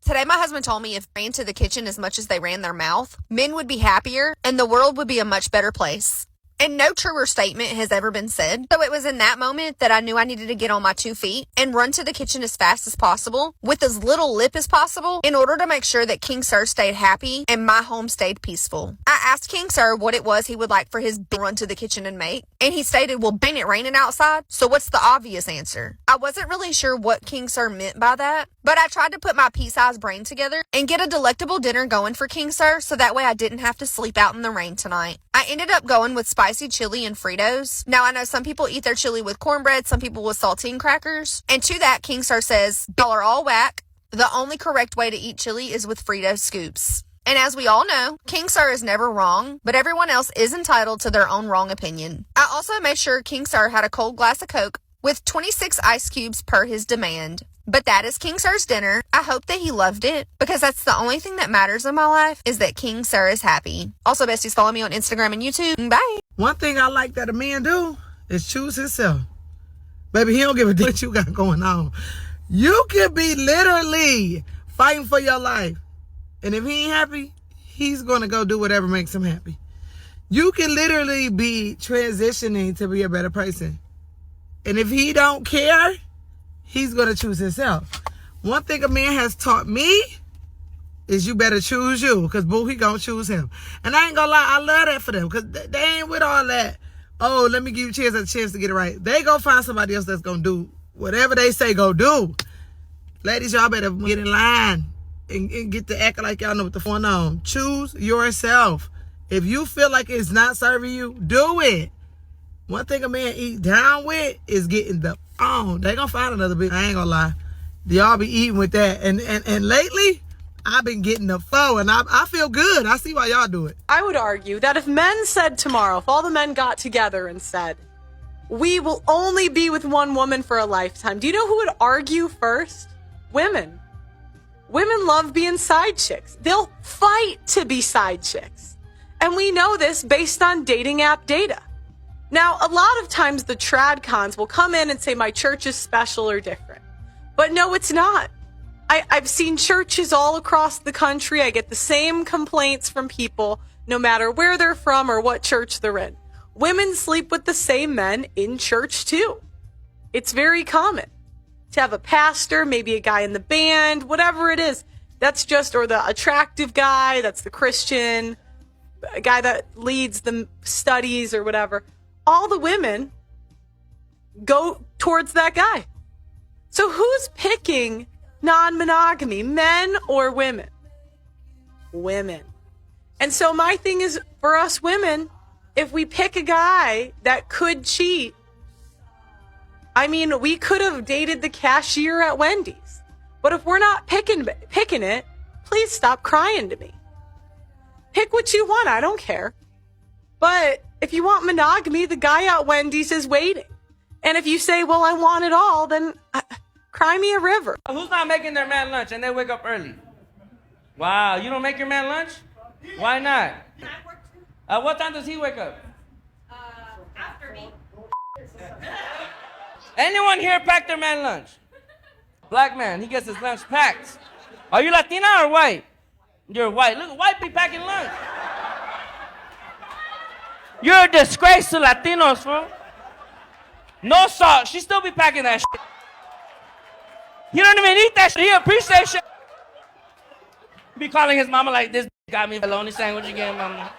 Today, my husband told me if they ran to the kitchen as much as they ran their mouth, men would be happier and the world would be a much better place. And no truer statement has ever been said. So it was in that moment that I knew I needed to get on my 2 feet and run to the kitchen as fast as possible with as little lip as possible in order to make sure that King Sir stayed happy and my home stayed peaceful. I asked King Sir what it was he would like for his run to the kitchen and make, and he stated, well, ain't it raining outside? So what's the obvious answer? I wasn't really sure what King Sir meant by that, but I tried to put my pea-sized brain together and get a delectable dinner going for King Sir so that way I didn't have to sleep out in the rain tonight. I ended up going with spicy chili and Fritos. Now, I know some people eat their chili with cornbread, some people with saltine crackers. And to that, King Sir says, y'all are all whack. The only correct way to eat chili is with Frito scoops. And as we all know, King Sir is never wrong, but everyone else is entitled to their own wrong opinion. I also made sure King Sir had a cold glass of Coke with 26 ice cubes per his demand. But that is King Sir's dinner. I hope that he loved it, because that's the only thing that matters in my life is that King Sir is happy. Also, besties, follow me on Instagram and YouTube. Bye. One thing I like that a man do is choose himself. Baby, he don't give a damn what you got going on. You could be literally fighting for your life. And if he ain't happy, he's going to go do whatever makes him happy. You can literally be transitioning to be a better person. And if he don't care, he's going to choose himself. One thing a man has taught me is you better choose you, because boo, he going to choose him. And I ain't going to lie, I love that for them, because they ain't with all that, oh, let me give you a chance to get it right. They going to find somebody else that's going to do whatever they say go do. Ladies, y'all better get in line and get to act like y'all know what the going on. Choose yourself. If you feel like it's not serving you, do it. One thing a man eat down with is getting the phone. They gonna find another bitch. I ain't gonna lie. Y'all be eating with that. And lately, I've been getting the phone, and I feel good. I see why y'all do it. I would argue that if men said tomorrow, if all the men got together and said, we will only be with one woman for a lifetime, do you know who would argue first? Women. Women love being side chicks. They'll fight to be side chicks. And we know this based on dating app data. Now, a lot of times the trad cons will come in and say my church is special or different. But no, it's not. I've seen churches all across the country. I get the same complaints from people, no matter where they're from or what church they're in. Women sleep with the same men in church too. It's very common to have a pastor, maybe a guy in the band, whatever it is. That's just, or the attractive guy, that's the Christian, a guy that leads the studies or whatever. All the women go towards that guy. So who's picking non-monogamy, men or women? Women. And so my thing is, for us women, if we pick a guy that could cheat, I mean, we could have dated the cashier at Wendy's. But if we're not picking it, please stop crying to me. Pick what you want, I don't care. But if you want monogamy, the guy at Wendy's is waiting. And if you say, well, I want it all, then cry me a river. Who's not making their man lunch and they wake up early? Wow, you don't make your man lunch? Why not? I work too. What time does he wake up? After me. Anyone here pack their man lunch? Black man, he gets his lunch packed. Are you Latina or white? You're white. Look, white be packing lunch. You're a disgrace to Latinos, fool. No salt. She still be packing that shit. He don't even eat that shit. He appreciates shit. He be calling his mama like, this got me a bologna sandwich again, mama.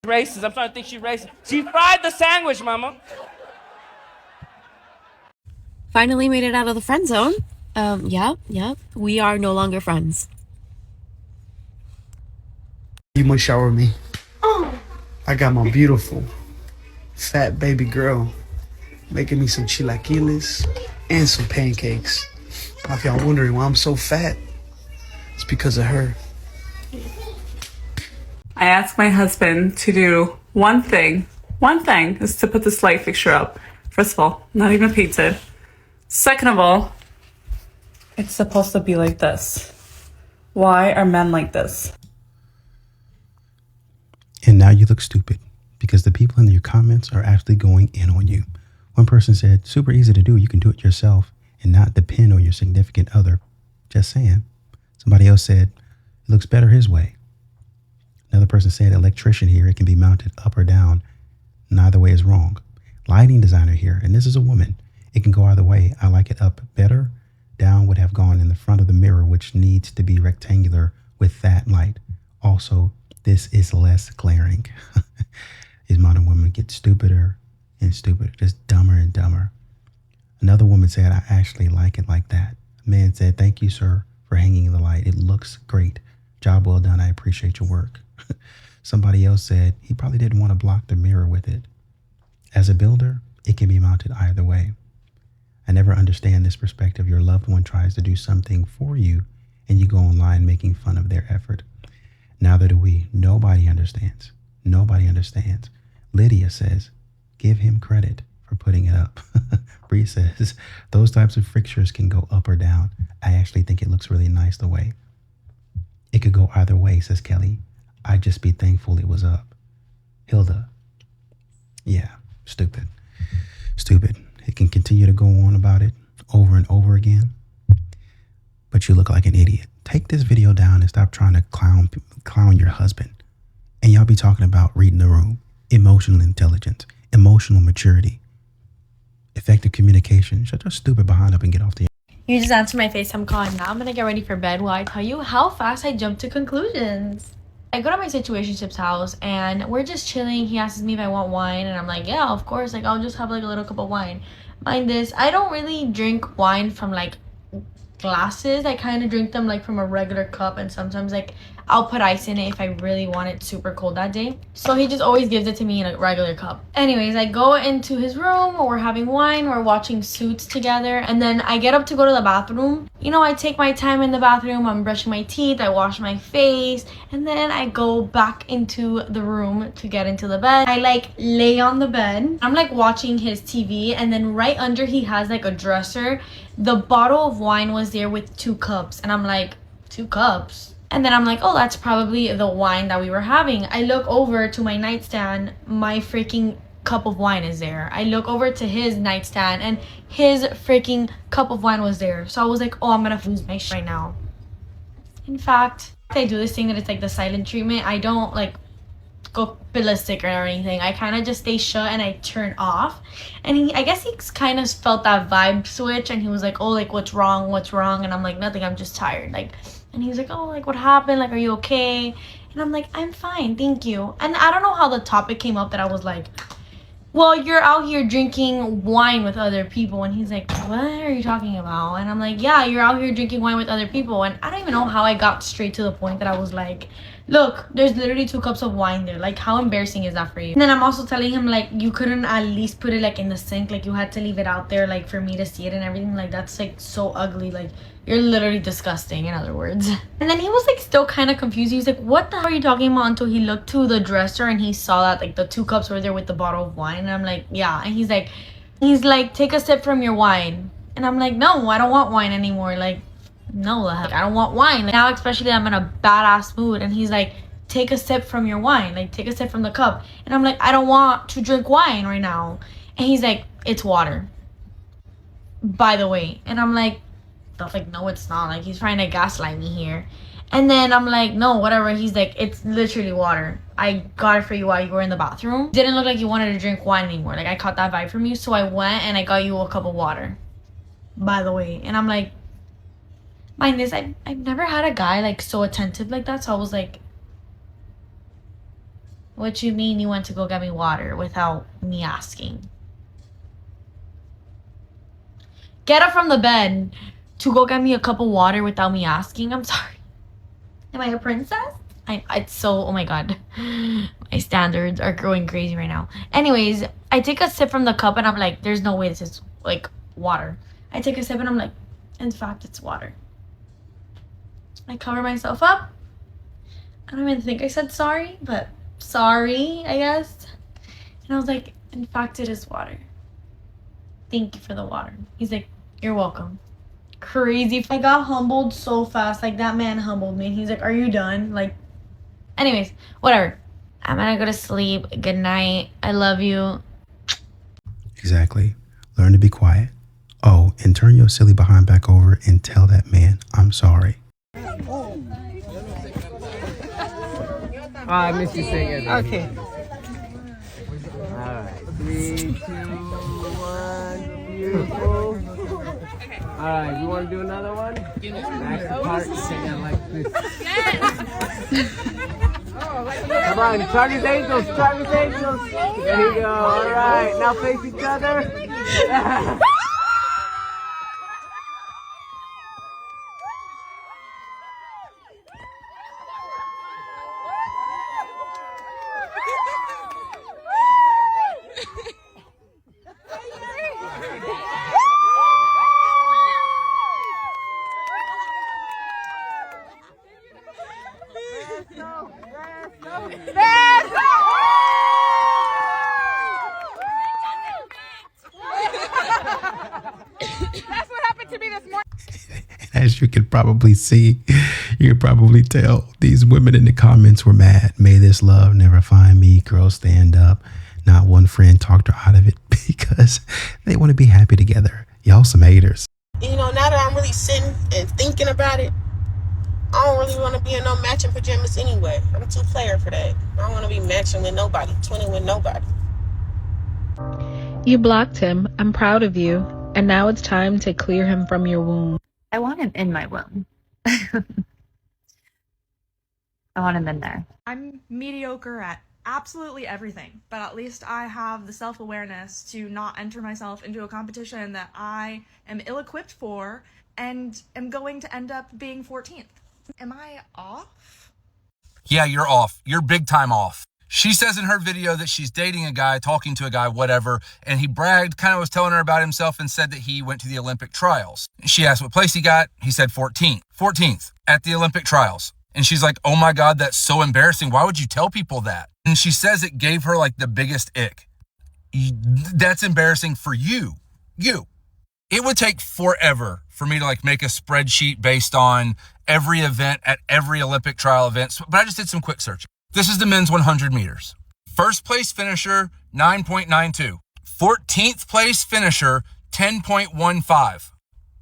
Racist. I'm trying to think she's racist. She fried the sandwich, mama. Finally made it out of the friend zone. Yeah. We are no longer friends. You must shower me. I got my beautiful fat baby girl making me some chilaquiles and some pancakes. If y'all wondering why I'm so fat, it's because of her. I asked my husband to do one thing. One thing is to put this light fixture up. First of all, not even painted. Second of all, it's supposed to be like this. Why are men like this? And now you look stupid because the people in your comments are actually going in on you. One person said, super easy to do. You can do it yourself and not depend on your significant other Just saying. Somebody else said, it looks better his way. Another person said, electrician here, it can be mounted up or down. Neither way is wrong. Lighting designer here, and this is a woman. It can go either way. I like it up better. Down would have gone in the front of the mirror, which needs to be rectangular with that light. Also, this is less glaring. These modern women get stupider and stupider, just dumber and dumber. Another woman said, I actually like it like that. A man said, thank you, sir, for hanging the light. It looks great. Job well done. I appreciate your work. Somebody else said he probably didn't want to block the mirror with it. As a builder, it can be mounted either way. I never understand this perspective. Your loved one tries to do something for you and you go online making fun of their effort. Neither do we. Nobody understands. Nobody understands. Lydia says, give him credit for putting it up. Bree says, those types of fixtures can go up or down. I actually think it looks really nice the way. It could go either way, says Kelly. I'd just be thankful it was up. Hilda. Yeah, stupid. Stupid. It can continue to go on about it over and over again. But you look like an idiot. Take this video down and stop trying to clown your husband. And y'all be talking about reading the room, emotional intelligence, emotional maturity, effective communication. Shut your stupid behind up and get off the. You just answered my FaceTime call and now I'm gonna get ready for bed while I tell you how fast I jump to conclusions. I go to my situationship's house and we're just chilling. He asks me if I want wine and I'm like, yeah, of course. Like, I'll just have like a little cup of wine. Mind this, I don't really drink wine from like glasses. I kind of drink them like from a regular cup, and sometimes like I'll put ice in it if I really want it super cold that day. So he just always gives it to me in a regular cup. Anyways, I go into his room, we're having wine, we're watching Suits together, and then I get up to go to the bathroom. You know, I take my time in the bathroom, I'm brushing my teeth, I wash my face, and then I go back into the room to get into the bed. I like lay on the bed. I'm like watching his TV, and then right under he has like a dresser. The bottle of wine was there with 2 cups, and I'm like, 2 cups? And then I'm like, oh, that's probably the wine that we were having. I look over to my nightstand, my freaking cup of wine is there. I look over to his nightstand and his freaking cup of wine was there. So I was like, oh, I'm gonna lose my shit right now. In fact, I do this thing that it's like the silent treatment. I don't like go ballistic or anything. I kind of just stay shut and I turn off. And I guess he kind of felt that vibe switch and he was like, oh, like what's wrong? And I'm like, nothing, I'm just tired. Like, and he's like, oh, like what happened? Like, are you okay? And I'm like, I'm fine, thank you. And I don't know how the topic came up that I was like, well, you're out here drinking wine with other people. And he's like, what are you talking about? And I'm like, yeah, you're out here drinking wine with other people. And I don't even know how I got straight to the point that I was like, look, there's literally 2 cups of wine there. Like, how embarrassing is that for you? And then I'm also telling him, like, you couldn't at least put it, like, in the sink. Like, you had to leave it out there, like, for me to see it and everything. Like, that's, like, so ugly. Like, you're literally disgusting, in other words. And then he was, like, still kind of confused. He was like, what the hell are you talking about? Until he looked to the dresser and he saw that, like, the 2 cups were there with the bottle of wine. And I'm like, yeah. And he's like, take a sip from your wine. And I'm like, no, I don't want wine anymore. Like, no, like, I don't want wine. Like, now, especially I'm in a badass mood. And he's like, take a sip from your wine. Like, take a sip from the cup. And I'm like, I don't want to drink wine right now. And he's like, it's water, by the way. And I'm like, no, it's not. Like, he's trying to gaslight me here. And then I'm like, no, whatever. He's like, it's literally water. I got it for you while you were in the bathroom. Didn't look like you wanted to drink wine anymore. Like, I caught that vibe from you. So I went and I got you a cup of water, by the way. And I'm like, mind this, I've never had a guy like so attentive like that. So I was like, what you mean you went to go get me water without me asking? Get up from the bed to go get me a cup of water without me asking? I'm sorry. Am I a princess? It's so, oh my god. My standards are growing crazy right now. Anyways, I take a sip from the cup and I'm like, there's no way this is like water. I take a sip and I'm like, in fact, it's water. I cover myself up. I don't even think I said sorry, but sorry, I guess. And I was like, in fact, it is water. Thank you for the water. He's like, you're welcome. Crazy. I got humbled so fast. Like, that man humbled me. He's like, are you done? Like, anyways, whatever. I'm gonna go to sleep. Good night. I love you. Exactly. Learn to be quiet. Oh, and turn your silly behind back over and tell that man I'm sorry. I missed you saying it. Okay. Alright. 3, 2, 1. Beautiful. Alright, you want to do another one? Back to part. Take it like this. Come on, Charlie's Angels, Charlie's Angels. There you go. Alright, now face each other. That's what happened to me this morning. As you can probably see, you can probably tell these women in the comments were mad. May this love never find me. Girls, stand up. Not one friend talked her out of it because they want to be happy together. Y'all some haters. You know, now that I'm really sitting and thinking about it, I don't really want to be in no matching pajamas anyway. I'm too player for that. I don't want to be matching with nobody, twinning with nobody. You blocked him. I'm proud of you. And now it's time to clear him from your womb. I want him in my womb. I want him in there. I'm mediocre at absolutely everything, but at least I have the self-awareness to not enter myself into a competition that I am ill-equipped for and am going to end up being 14th. Am I off? Yeah, you're off. You're big time off. She says in her video that she's dating a guy, talking to a guy, whatever, and he bragged, kind of was telling her about himself and said that he went to the Olympic trials. She asked what place he got. He said 14th. 14th at the Olympic trials. And she's like, oh my God, that's so embarrassing. Why would you tell people that? And she says it gave her like the biggest ick. That's embarrassing for you. You. It would take forever for me to like make a spreadsheet based on every event at every Olympic trial event. But I just did some quick searching. This is the men's 100 meters. First place finisher, 9.92. 14th place finisher, 10.15.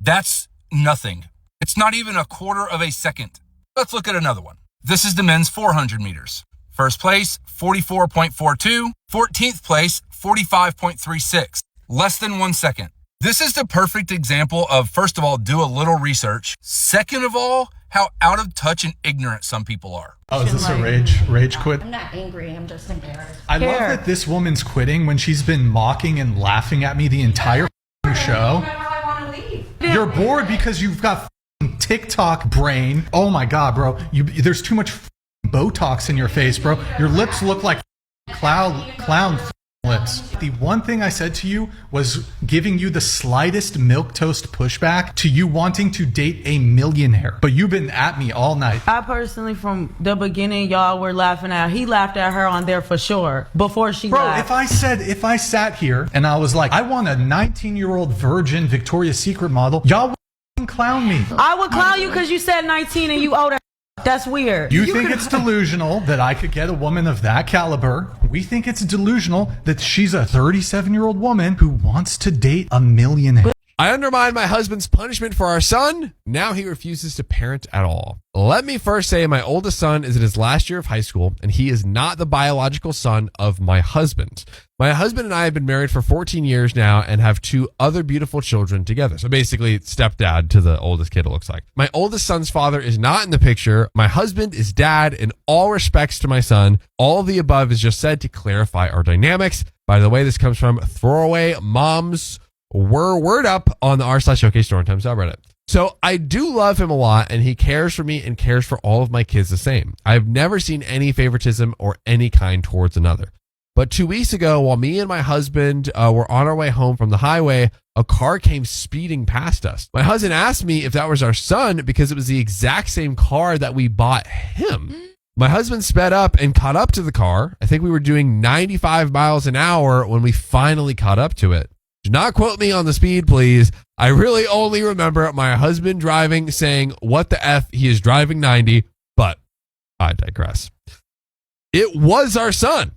That's nothing. It's not even a quarter of a second. Let's look at another one. This is the men's 400 meters. First place, 44.42. 14th place, 45.36. Less than 1 second. This is the perfect example of, first of all, do a little research. Second of all, how out of touch and ignorant some people are. Oh, is this a rage quit? I'm not angry, I'm just embarrassed. I love that this woman's quitting when she's been mocking and laughing at me the entire show. You're bored because you've got TikTok brain. Oh my God, bro. There's too much Botox in your face, bro. Your lips look like clown lips. The one thing I said to you was giving you the slightest milquetoast pushback to you wanting to date a millionaire. But you've been at me all night. I personally, from the beginning, y'all were laughing at. He laughed at her on there for sure before she laughed. Bro, if I sat here and I was like, I want a 19-year-old virgin Victoria's Secret model, y'all would clown me. I would clown you because you said 19 and you older. That's weird. You think it's delusional that I could get a woman of that caliber? We think it's delusional that she's a 37-year-old woman who wants to date a millionaire. I undermined my husband's punishment for our son. Now he refuses to parent at all. Let me first say my oldest son is in his last year of high school, and he is not the biological son of my husband. My husband and I have been married for 14 years now and have 2 other beautiful children together. So basically, stepdad to the oldest kid, it looks like. My oldest son's father is not in the picture. My husband is dad in all respects to my son. All of the above is just said to clarify our dynamics. By the way, this comes from Throwaway Moms Word Up on the r/showcase Storytime subreddit. So I do love him a lot, and he cares for me and cares for all of my kids the same. I've never seen any favoritism or any kind towards another. But 2 weeks ago, while me and my husband were on our way home from the highway, a car came speeding past us. My husband asked me if that was our son because it was the exact same car that we bought him. My husband sped up and caught up to the car. I think we were doing 95 miles an hour when we finally caught up to it. Do not quote me on the speed, please. I really only remember my husband driving, saying, what the F, he is driving 90, but I digress. It was our son.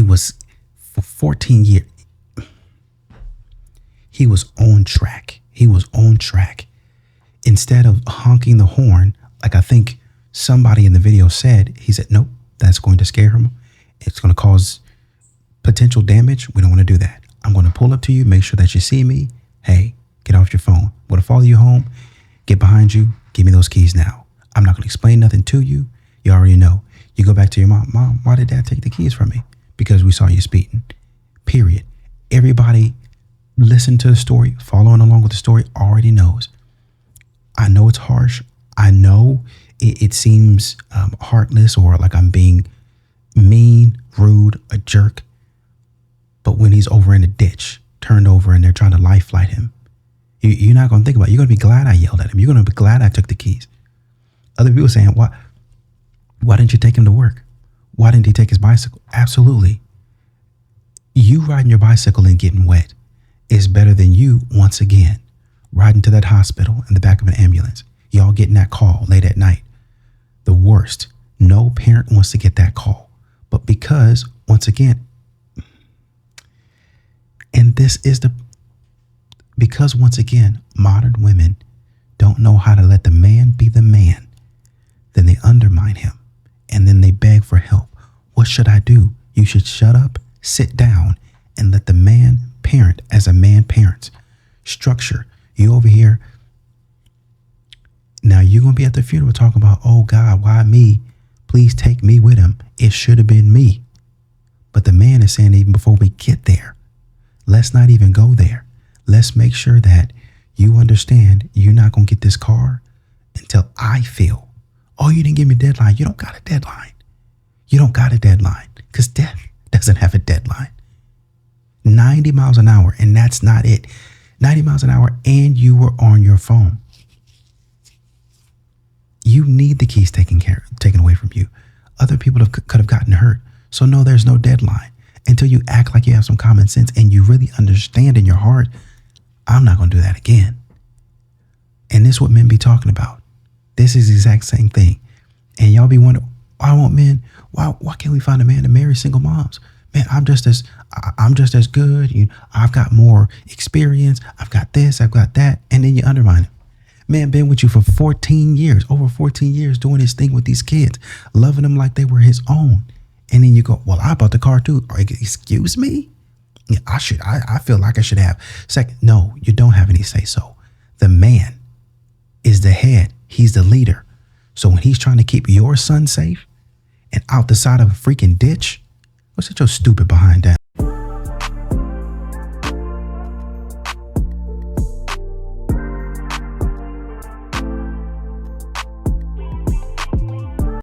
He was for 14 years. He was on track. He was on track. Instead of honking the horn, like I think somebody in the video said, he said, nope, that's going to scare him. It's going to cause potential damage. We don't want to do that. I'm going to pull up to you, make sure that you see me. Hey, get off your phone. I'm going to follow you home, get behind you, give me those keys now. I'm not going to explain nothing to you. You already know. You go back to your mom. Mom, why did dad take the keys from me? Because we saw you speeding. Period. Everybody listen to the story, following along with the story, already knows. I know it's harsh. I know it seems heartless or like I'm being mean, rude, a jerk. But when he's over in a ditch, turned over, and they're trying to life flight him, you're not going to think about it. You're going to be glad I yelled at him. You're going to be glad I took the keys. Other people saying, why didn't you take him to work? Why didn't he take his bicycle? Absolutely. You riding your bicycle and getting wet is better than you, once again, riding to that hospital in the back of an ambulance. Y'all getting that call late at night. The worst. No parent wants to get that call. But because, once again, because once again, modern women don't know how to let the man be the man, then they undermine him and then they beg for help. What should I do? You should shut up, sit down, and let the man parent as a man parents. Structure. You over here. Now you're going to be at the funeral talking about, oh God, why me? Please take me with him. It should have been me. But the man is saying, even before we get there, let's not even go there. Let's make sure that you understand you're not going to get this car until I feel, oh, you didn't give me a deadline. You don't got a deadline. You don't got a deadline because death doesn't have a deadline. 90 miles an hour, and that's not it. 90 miles an hour, and you were on your phone. You need the keys taken away from you. Other people could have gotten hurt. So no, there's no deadline until you act like you have some common sense and you really understand in your heart, I'm not going to do that again. And this is what men be talking about. This is the exact same thing. And y'all be wondering, why won't men? Why can't we find a man to marry single moms? Man, I'm just as good. I've got more experience. I've got this. I've got that. And then you undermine him. Man, been with you for 14 years, over 14 years, doing his thing with these kids, loving them like they were his own. And then you go, well, I bought the car too. Excuse me? Yeah, I feel like I should have. Second, no, you don't have any say so. The man is the head. He's the leader. So when he's trying to keep your son safe and out the side of a freaking ditch, what's your stupid behind that?